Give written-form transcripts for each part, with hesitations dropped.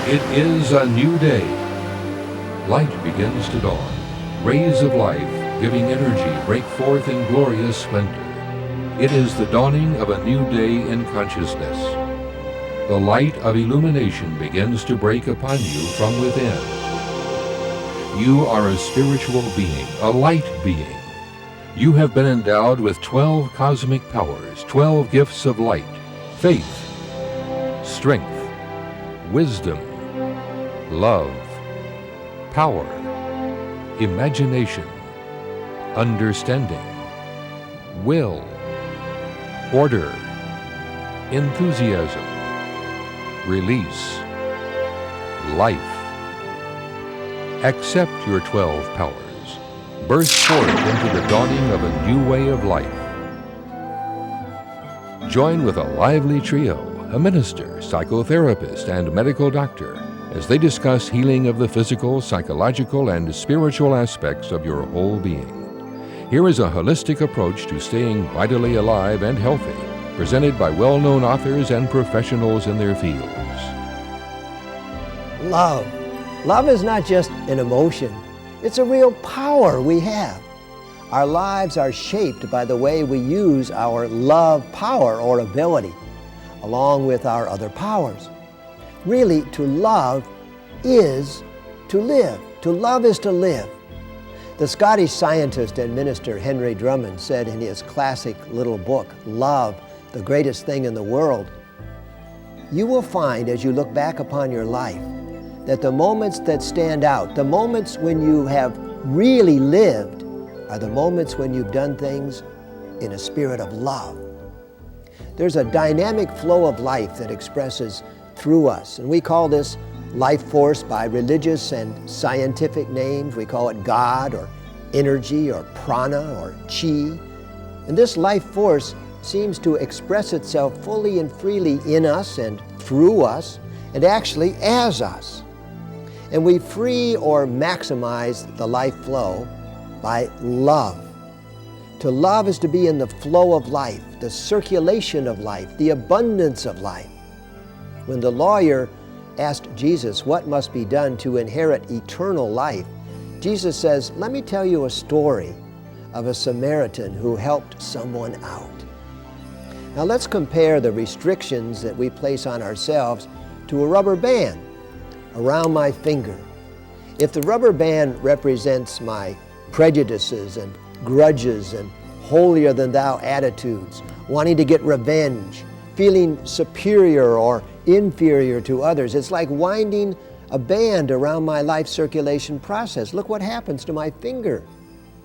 It is a new day. Light begins to dawn. Rays of life, giving energy, break forth in glorious splendor. It is the dawning of a new day in consciousness. The light of illumination begins to break upon you from within. You are a spiritual being, a light being. You have been endowed with 12 cosmic powers, 12 gifts of light, faith, strength, wisdom, love, power, imagination, understanding, will, order, enthusiasm, release, life. Accept your 12 powers. Burst forth into the dawning of a new way of life. Join with a lively trio, a minister, psychotherapist, and medical doctor, as they discuss healing of the physical, psychological, and spiritual aspects of your whole being. Here is a holistic approach to staying vitally alive and healthy, presented by well-known authors and professionals in their fields. Love. Love is not just an emotion. It's a real power we have. Our lives are shaped by the way we use our love power or ability, along with our other powers. Really, to love is to live. To love is to live. The Scottish scientist and minister Henry Drummond said in his classic little book, Love, the Greatest Thing in the World, you will find as you look back upon your life that the moments that stand out, the moments when you have really lived, are the moments when you've done things in a spirit of love. There's a dynamic flow of life that expresses through us, and we call this life force by religious and scientific names. We call it God or energy or prana or chi. And this life force seems to express itself fully and freely in us and through us and actually as us. And we free or maximize the life flow by love. To love is to be in the flow of life, the circulation of life, the abundance of life. When the lawyer asked Jesus what must be done to inherit eternal life, Jesus says, let me tell you a story of a Samaritan who helped someone out. Now let's compare the restrictions that we place on ourselves to a rubber band around my finger. If the rubber band represents my prejudices and grudges and holier-than-thou attitudes, wanting to get revenge, feeling superior or inferior to others, it's like winding a band around my life circulation process. Look what happens to my finger.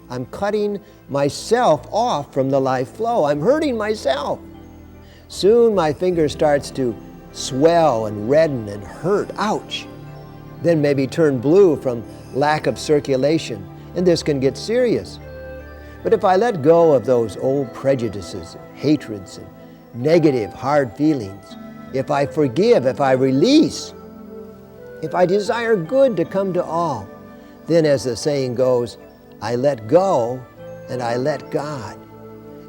I'm cutting myself off from the life flow. I'm hurting myself. Soon my finger starts to swell and redden and hurt. Ouch! Then maybe turn blue from lack of circulation, and this can get serious. But if I let go of those old prejudices, hatreds, and negative, hard feelings, if I forgive, if I release, if I desire good to come to all, then as the saying goes, I let go and I let God.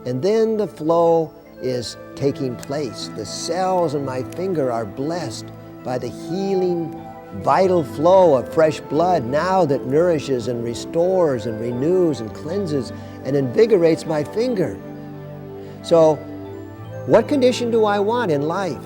And then the flow is taking place. The cells in my finger are blessed by the healing, vital flow of fresh blood now that nourishes and restores and renews and cleanses and invigorates my finger. So, what condition do I want in life?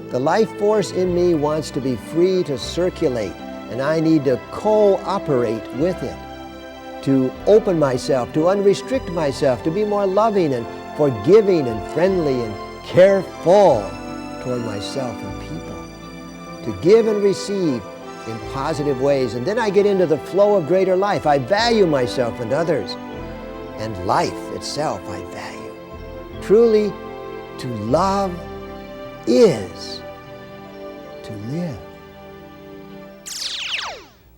The life force in me wants to be free to circulate, and I need to cooperate with it, to open myself, to unrestrict myself, to be more loving and forgiving and friendly and careful toward myself and people, to give and receive in positive ways. And then I get into the flow of greater life. I value myself and others, and life itself I value. Truly, to love is to live.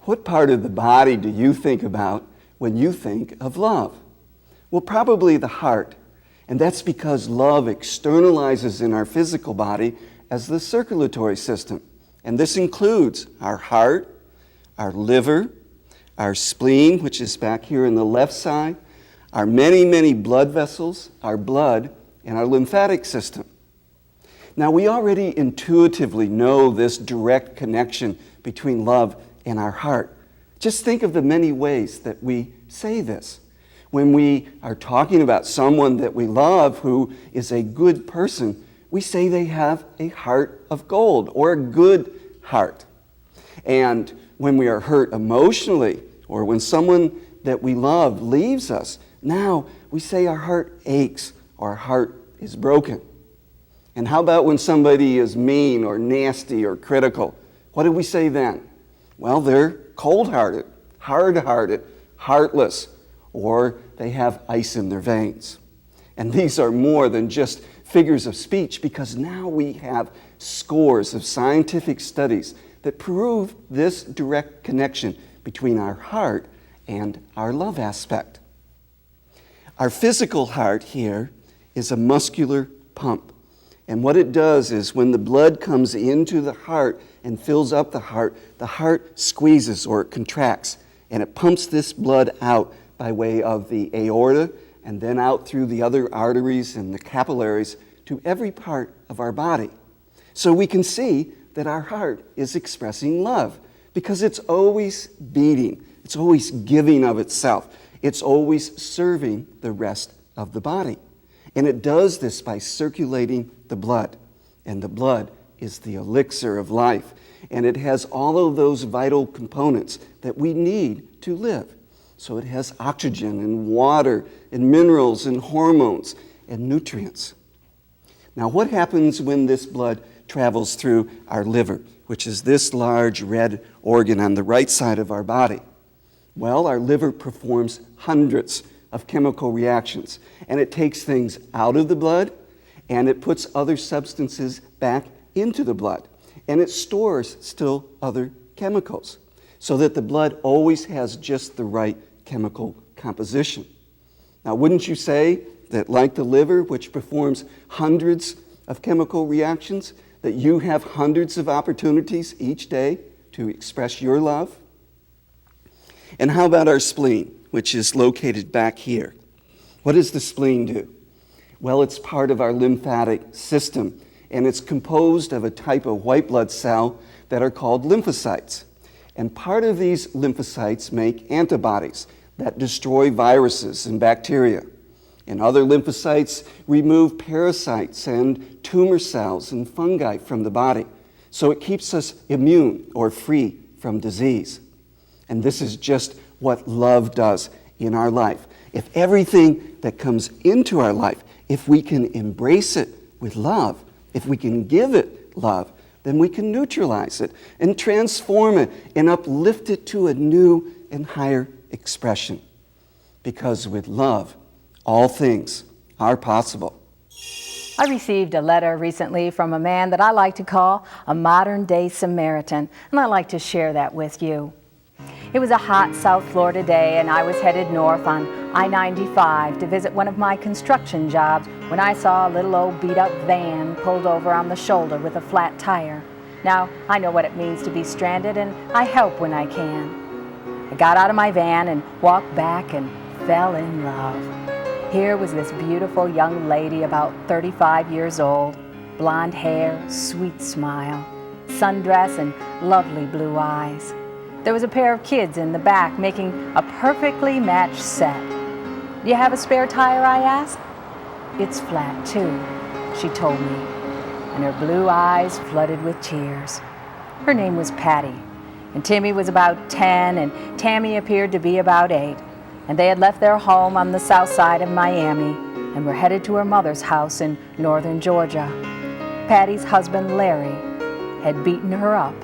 What part of the body do you think about when you think of love? Well, probably the heart. And that's because love externalizes in our physical body as the circulatory system. And this includes our heart, our liver, our spleen, which is back here in the left side, our many, many blood vessels, our blood, and our lymphatic system. Now, we already intuitively know this direct connection between love and our heart. Just think of the many ways that we say this. When we are talking about someone that we love who is a good person, we say they have a heart of gold or a good heart. And when we are hurt emotionally, or when someone that we love leaves us, now we say our heart aches or our heart is broken. And how about when somebody is mean or nasty or critical? What do we say then? Well, they're cold-hearted, hard-hearted, heartless, or they have ice in their veins. And these are more than just figures of speech, because now we have scores of scientific studies that prove this direct connection between our heart and our love aspect. Our physical heart here is a muscular pump. And what it does is when the blood comes into the heart and fills up the heart squeezes or it contracts, and it pumps this blood out by way of the aorta and then out through the other arteries and the capillaries to every part of our body. So we can see that our heart is expressing love because it's always beating, it's always giving of itself, it's always serving the rest of the body. And it does this by circulating the blood. And the blood is the elixir of life. And it has all of those vital components that we need to live. So it has oxygen and water and minerals and hormones and nutrients. Now, what happens when this blood travels through our liver, which is this large red organ on the right side of our body? Well, our liver performs hundreds of chemical reactions, and it takes things out of the blood, and it puts other substances back into the blood, and it stores still other chemicals, so that the blood always has just the right chemical composition. Now, wouldn't you say that, like the liver, which performs hundreds of chemical reactions, that you have hundreds of opportunities each day to express your love? And how about our spleen, which is located back here? What does the spleen do? Well, it's part of our lymphatic system, and it's composed of a type of white blood cell that are called lymphocytes. And part of these lymphocytes make antibodies that destroy viruses and bacteria. And other lymphocytes remove parasites and tumor cells and fungi from the body. So it keeps us immune or free from disease. And this is just what love does in our life. If everything that comes into our life, if we can embrace it with love, if we can give it love, then we can neutralize it and transform it and uplift it to a new and higher expression. Because with love, all things are possible. I received a letter recently from a man that I like to call a modern-day Samaritan, and I'd like to share that with you. It was a hot South Florida day, and I was headed north on I-95 to visit one of my construction jobs when I saw a little old beat-up van pulled over on the shoulder with a flat tire. Now, I know what it means to be stranded, and I help when I can. I got out of my van and walked back and fell in love. Here was this beautiful young lady about 35 years old, blonde hair, sweet smile, sundress, and lovely blue eyes. There was a pair of kids in the back making a perfectly matched set. "Do you have a spare tire?" I asked. "It's flat too," she told me, and her blue eyes flooded with tears. Her name was Patty, and Timmy was about 10, and Tammy appeared to be about 8, and they had left their home on the south side of Miami and were headed to her mother's house in northern Georgia. Patty's husband, Larry, had beaten her up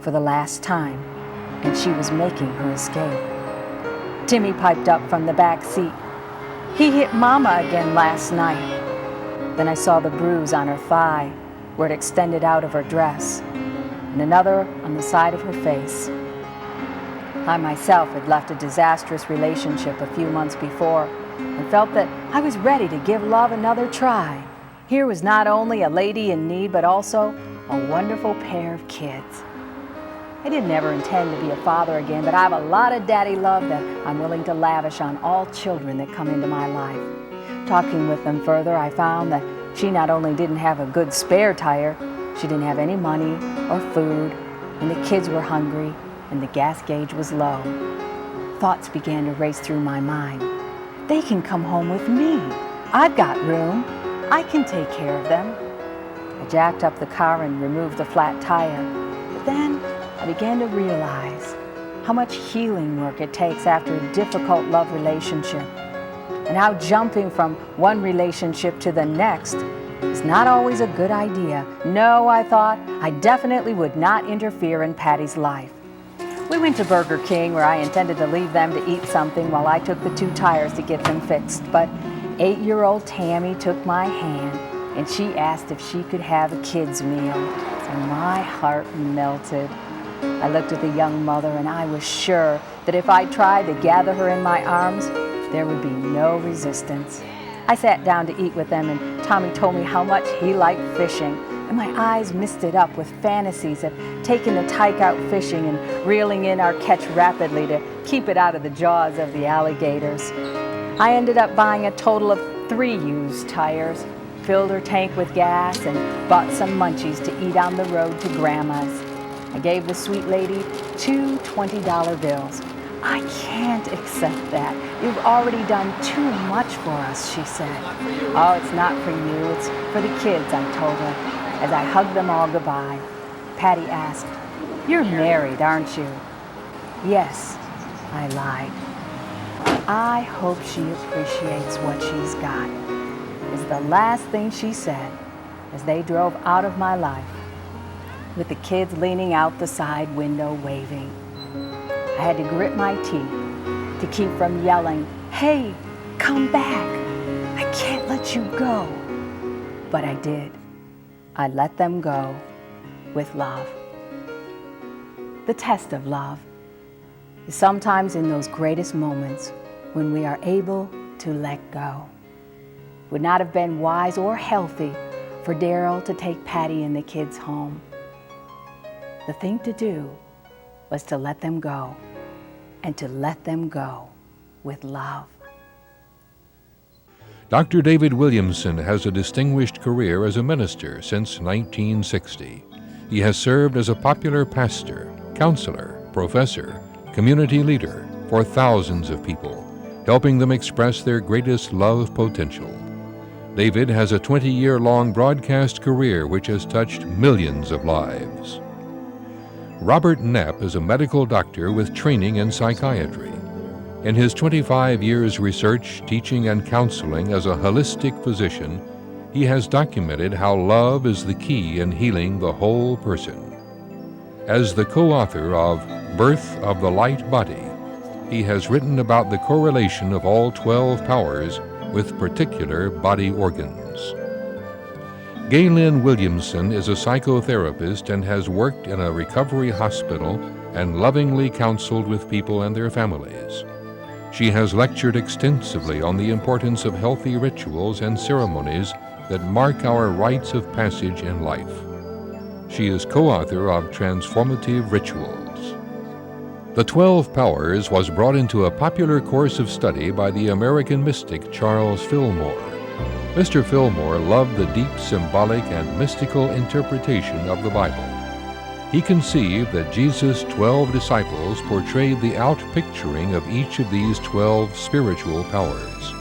for the last time, and she was making her escape. Timmy piped up from the back seat. "He hit Mama again last night." Then I saw the bruise on her thigh where it extended out of her dress, and another on the side of her face. I myself had left a disastrous relationship a few months before and felt that I was ready to give love another try. Here was not only a lady in need, but also a wonderful pair of kids. I didn't ever intend to be a father again, but I have a lot of daddy love that I'm willing to lavish on all children that come into my life. Talking with them further, I found that She not only didn't have a good spare tire, she didn't have any money or food, and the kids were hungry, and the gas gauge was low. Thoughts began to race through my mind. They can come home with me. I've got room. I can take care of them. I jacked up the car and removed the flat tire. But then I began to realize how much healing work it takes after a difficult love relationship, and how jumping from one relationship to the next is not always a good idea. No, I thought, I definitely would not interfere in Patty's life. We went to Burger King, where I intended to leave them to eat something while I took the 2 tires to get them fixed. But 8-year-old Tammy took my hand, and she asked if she could have a kid's meal. And my heart melted. I looked at the young mother, and I was sure that if I tried to gather her in my arms, there would be no resistance. I sat down to eat with them, and Tommy told me how much he liked fishing, and my eyes misted up with fantasies of taking the tyke out fishing and reeling in our catch rapidly to keep it out of the jaws of the alligators. I ended up buying a total of 3 used tires, filled her tank with gas, and bought some munchies to eat on the road to Grandma's. I gave the sweet lady 2 $20 bills. "I can't accept that. You've already done too much for us," she said. "Oh, it's not for you, it's for the kids," I told her, as I hugged them all goodbye. Patty asked, "You're married, aren't you?" "Yes," I lied. "I hope she appreciates what she's got," is the last thing she said as they drove out of my life, with the kids leaning out the side window waving. I had to grit my teeth to keep from yelling, "Hey, come back! I can't let you go!" But I did. I let them go with love. The test of love is sometimes in those greatest moments when we are able to let go. It would not have been wise or healthy for Daryl to take Patty and the kids home. The thing to do was to let them go, and to let them go with love. Dr. David Williamson has a distinguished career as a minister since 1960. He has served as a popular pastor, counselor, professor, community leader for thousands of people, helping them express their greatest love potential. David has a 20-year-long broadcast career which has touched millions of lives. Robert Knapp is a medical doctor with training in psychiatry. In his 25 years research, teaching, and counseling as a holistic physician, he has documented how love is the key in healing the whole person. As the co-author of Birth of the Light Body, he has written about the correlation of all 12 powers with particular body organs. Gaylyn Williamson is a psychotherapist and has worked in a recovery hospital and lovingly counseled with people and their families. She has lectured extensively on the importance of healthy rituals and ceremonies that mark our rites of passage in life. She is co-author of Transformative Rituals. The 12 Powers was brought into a popular course of study by the American mystic Charles Fillmore. Mr. Fillmore loved the deep symbolic and mystical interpretation of the Bible. He conceived that Jesus' 12 disciples portrayed the outpicturing of each of these 12 spiritual powers.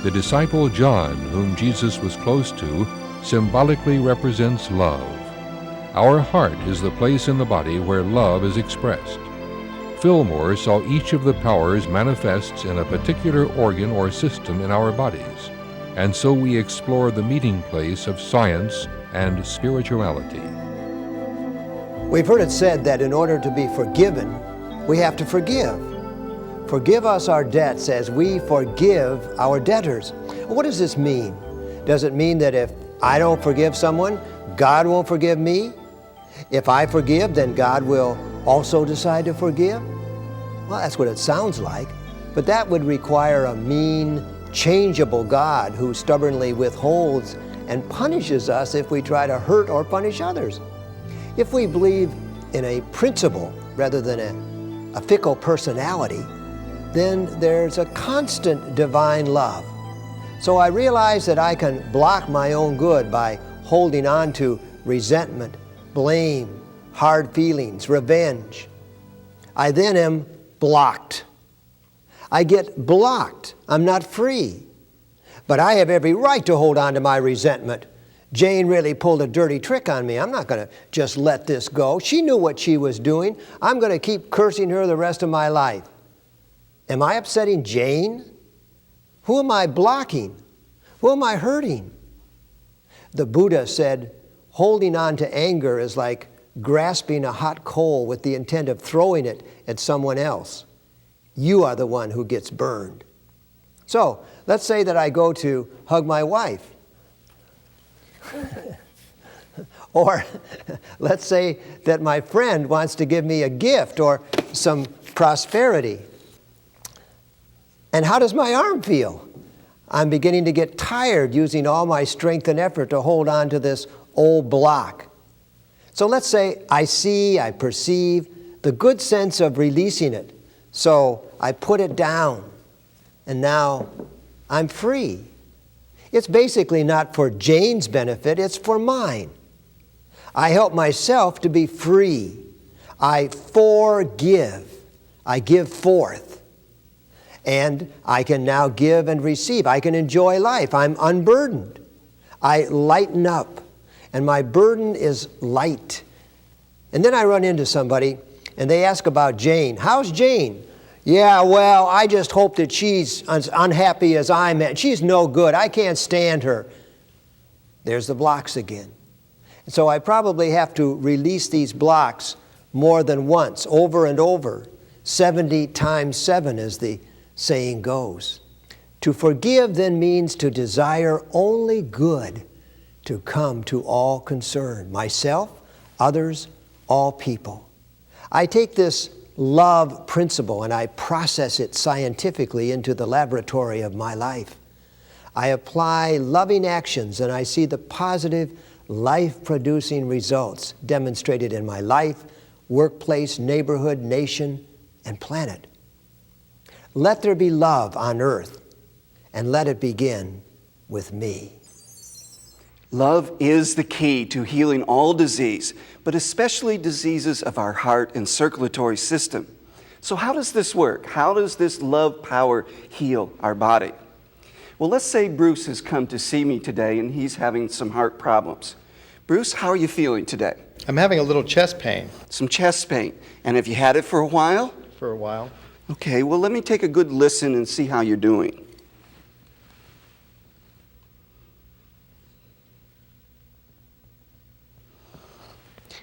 The disciple John, whom Jesus was close to, symbolically represents love. Our heart is the place in the body where love is expressed. Fillmore saw each of the powers manifests in a particular organ or system in our bodies, and so we explore the meeting place of science and spirituality. We've heard it said that in order to be forgiven, we have to forgive. Forgive us our debts as we forgive our debtors. What does this mean? Does it mean that if I don't forgive someone, God won't forgive me? If I forgive, then God will also decide to forgive? Well, that's what it sounds like, but that would require a mean, changeable God who stubbornly withholds and punishes us if we try to hurt or punish others. If we believe in a principle rather than a fickle personality, then there's a constant divine love. So I realize that I can block my own good by holding on to resentment, blame, hard feelings, revenge. I then am blocked. I get blocked. I'm not free. But I have every right to hold on to my resentment. Jane really pulled a dirty trick on me. I'm not going to just let this go. She knew what she was doing. I'm going to keep cursing her the rest of my life. Am I upsetting Jane? Who am I blocking? Who am I hurting? The Buddha said, holding on to anger is like grasping a hot coal with the intent of throwing it at someone else. You are the one who gets burned. So, let's say that I go to hug my wife. Or let's say that my friend wants to give me a gift or some prosperity. And how does my arm feel? I'm beginning to get tired using all my strength and effort to hold on to this old block. So let's say I see, I perceive the good sense of releasing it. So I put it down, and now I'm free. It's basically not for Jane's benefit, it's for mine. I help myself to be free. I forgive. I give forth. And I can now give and receive. I can enjoy life. I'm unburdened. I lighten up, and my burden is light. And then I run into somebody, and they ask about Jane. How's Jane? Yeah, well, I just hope that she's as unhappy as I'm at. She's no good. I can't stand her. There's the blocks again. And so I probably have to release these blocks more than once, over and over. 70 times 7, as the saying goes. To forgive then means to desire only good to come to all concerned, myself, others, all people. I take this love principle and I process it scientifically into the laboratory of my life. I apply loving actions and I see the positive, life-producing results demonstrated in my life, workplace, neighborhood, nation, and planet. Let there be love on earth, and let it begin with me. Love is the key to healing all disease, but especially diseases of our heart and circulatory system. So how does this work? How does this love power heal our body? Well, let's say Bruce has come to see me today and he's having some heart problems. Bruce, how are you feeling today? I'm having a little chest pain. Some chest pain. And have you had it for a while? For a while. Okay, well, let me take a good listen and see how you're doing.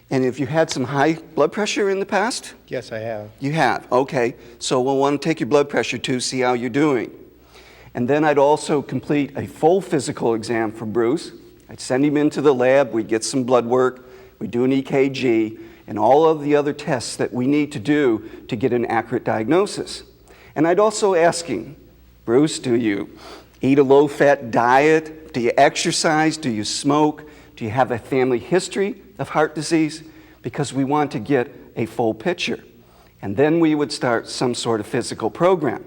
And have you had some high blood pressure in the past? Yes, I have. You have, okay. So we'll want to take your blood pressure too, see how you're doing. And then I'd also complete a full physical exam for Bruce. I'd send him into the lab, we'd get some blood work, we'd do an EKG, and all of the other tests that we need to do to get an accurate diagnosis. And I'd also ask him, Bruce, do you eat a low-fat diet? Do you exercise? Do you smoke? Do you have a family history of heart disease? Because we want to get a full picture. And then we would start some sort of physical program.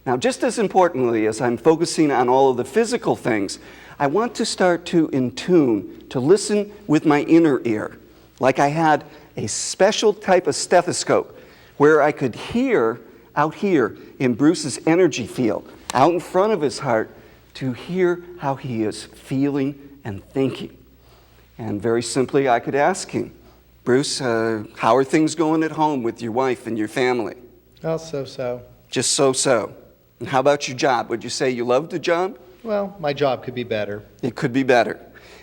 Now, just as importantly as I'm focusing on all of the physical things, I want to start to intune, to listen with my inner ear, like I had a special type of stethoscope where I could hear out here in Bruce's energy field, out in front of his heart, to hear how he is feeling and thinking. And very simply, I could ask him, Bruce, how are things going at home with your wife and your family? Oh, so-so. Just so-so. And how about your job? Would you say you loved the job? Well, my job could be better. It could be better.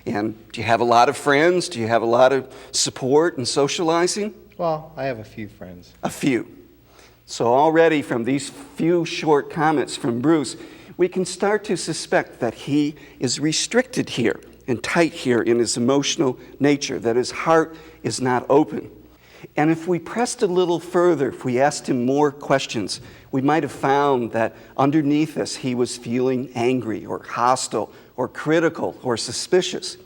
And do you have a lot of friends? Do you have a lot of support and socializing? Well, I have a few friends. A few. So already from these few short comments from Bruce, we can start to suspect that he is restricted here and tight here in his emotional nature, that his heart is not open. And if we pressed a little further, if we asked him more questions, we might have found that underneath this he was feeling angry or hostile or critical or suspicious.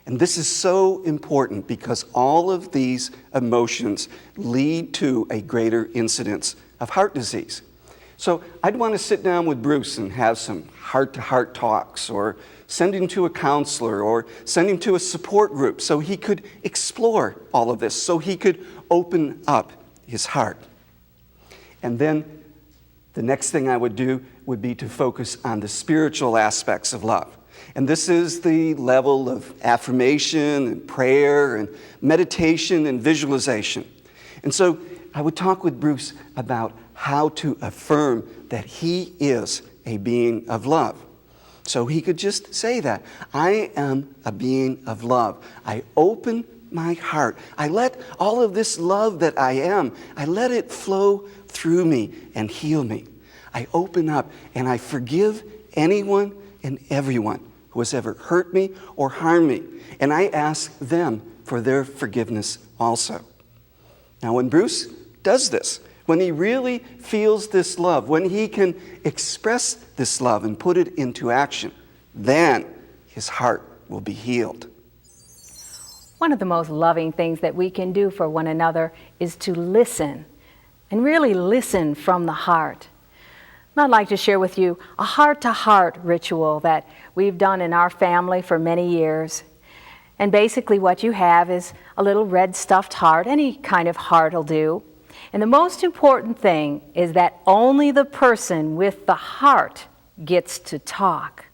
And this is so important because all of these emotions lead to a greater incidence of heart disease. So I'd want to sit down with Bruce and have some heart-to-heart talks, or send him to a counselor, or send him to a support group so he could explore all of this, so he could open up his heart. And then the next thing I would do would be to focus on the spiritual aspects of love. And this is the level of affirmation and prayer and meditation and visualization. And so I would talk with Bruce about how to affirm that he is a being of love. So he could just say that. I am a being of love. I open my heart. I let all of this love that I am, I let it flow through me and heal me. I open up and I forgive anyone and everyone who has ever hurt me or harmed me. And I ask them for their forgiveness also. Now, when Bruce does this, when he really feels this love, when he can express this love and put it into action, then his heart will be healed. One of the most loving things that we can do for one another is to listen, and really listen from the heart. And I'd like to share with you a heart-to-heart ritual that we've done in our family for many years. And basically what you have is a little red stuffed heart. Any kind of heart will do. And the most important thing is that only the person with the heart gets to talk.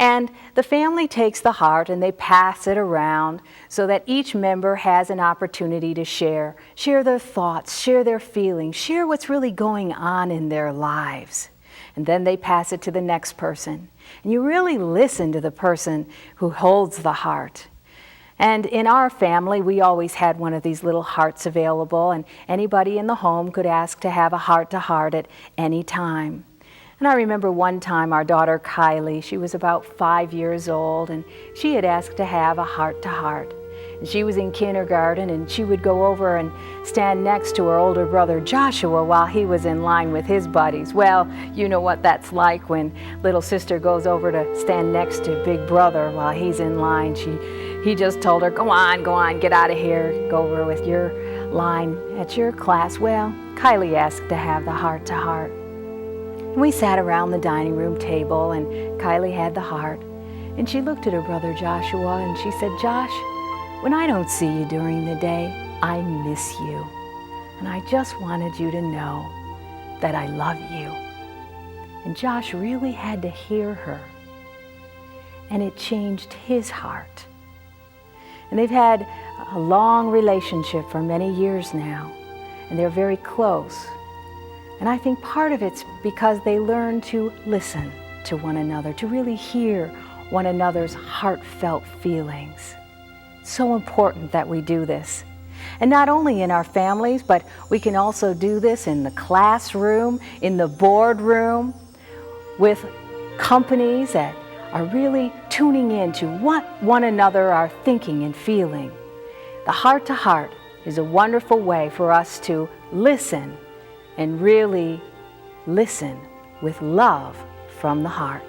And the family takes the heart and they pass it around so that each member has an opportunity to share their thoughts, share their feelings, share what's really going on in their lives. And then they pass it to the next person. And you really listen to the person who holds the heart. And in our family, we always had one of these little hearts available, and anybody in the home could ask to have a heart-to-heart at any time. And I remember one time our daughter Kylie, she was about 5 years old, and she had asked to have a heart-to-heart. And she was in kindergarten, and she would go over and stand next to her older brother Joshua while he was in line with his buddies. Well, you know what that's like when little sister goes over to stand next to big brother while he's in line. He just told her, go on, get out of here, go over with your line at your class. Well, Kylie asked to have the heart-to-heart. We sat around the dining room table, and Kylie had the heart. And she looked at her brother Joshua and she said, Josh, when I don't see you during the day, I miss you. And I just wanted you to know that I love you. And Josh really had to hear her. And it changed his heart. And they've had a long relationship for many years now. And they're very close. And I think part of it's because they learn to listen to one another, to really hear one another's heartfelt feelings. So important that we do this. And not only in our families, but we can also do this in the classroom, in the boardroom, with companies that are really tuning into what one another are thinking and feeling. The heart-to-heart is a wonderful way for us to listen and really listen with love from the heart.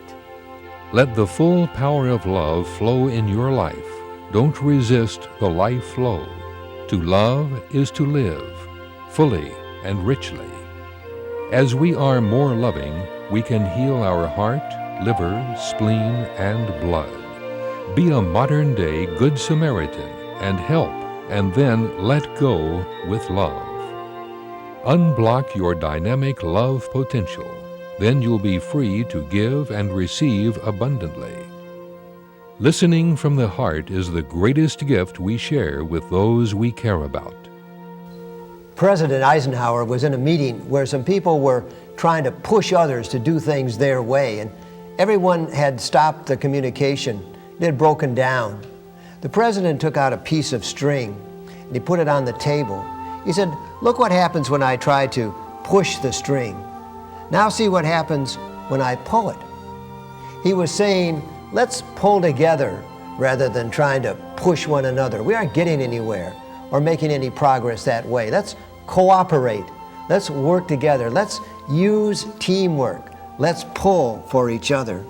Let the full power of love flow in your life. Don't resist the life flow. To love is to live, fully and richly. As we are more loving, we can heal our heart, liver, spleen, and blood. Be a modern-day Good Samaritan and help, and then let go with love. Unblock your dynamic love potential. Then you'll be free to give and receive abundantly. Listening from the heart is the greatest gift we share with those we care about. President Eisenhower was in a meeting where some people were trying to push others to do things their way, and everyone had stopped the communication. It had broken down. The president took out a piece of string and he put it on the table. He said, "Look what happens when I try to push the string. Now see what happens when I pull it." He was saying, let's pull together rather than trying to push one another. We aren't getting anywhere or making any progress that way. Let's cooperate. Let's work together. Let's use teamwork. Let's pull for each other.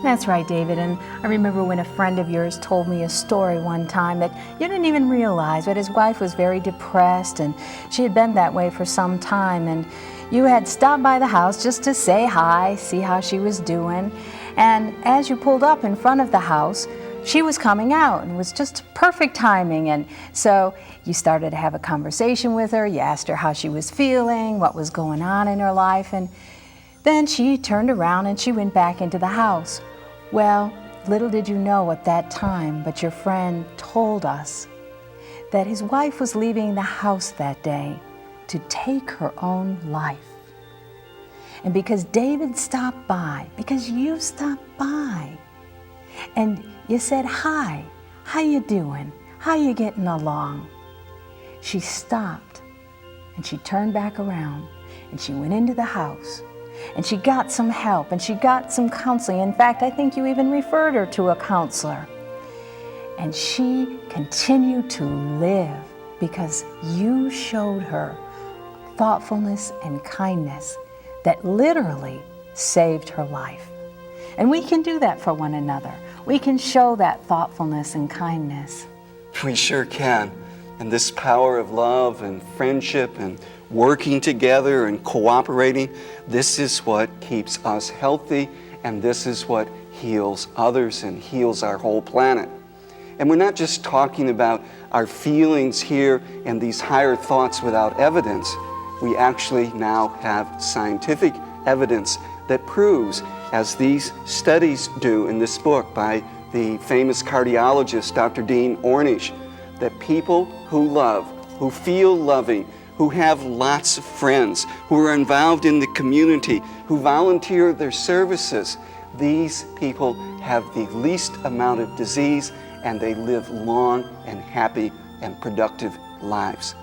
That's right, David. And I remember when a friend of yours told me a story one time that you didn't even realize, but his wife was very depressed and she had been that way for some time. And you had stopped by the house just to say hi, see how she was doing. And as you pulled up in front of the house, she was coming out, and it was just perfect timing. And so you started to have a conversation with her. You asked her how she was feeling, what was going on in her life, and then she turned around and she went back into the house. Well, little did you know at that time, but your friend told us that his wife was leaving the house that day to take her own life. And because David stopped by, because you stopped by, and you said, hi, how you doing? How you getting along? She stopped and she turned back around and she went into the house and she got some help and she got some counseling. In fact, I think you even referred her to a counselor. And she continued to live because you showed her thoughtfulness and kindness that literally saved her life. And we can do that for one another. We can show that thoughtfulness and kindness. We sure can. And this power of love and friendship and working together and cooperating, this is what keeps us healthy, and this is what heals others and heals our whole planet. And we're not just talking about our feelings here and these higher thoughts without evidence. We actually now have scientific evidence that proves, as these studies do in this book by the famous cardiologist Dr. Dean Ornish, that people who love, who feel loving, who have lots of friends, who are involved in the community, who volunteer their services, these people have the least amount of disease and they live long and happy and productive lives.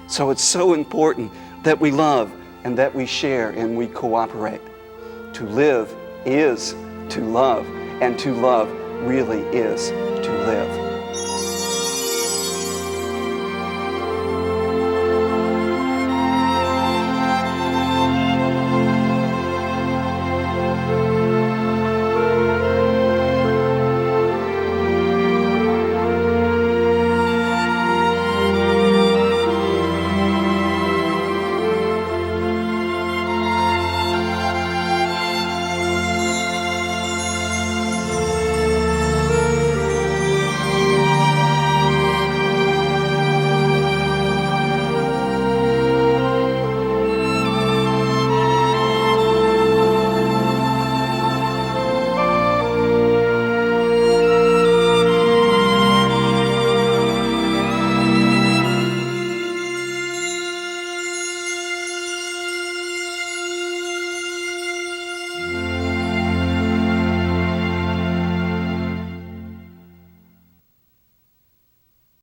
So it's so important that we love and that we share and we cooperate. To live is to love, and to love really is to live.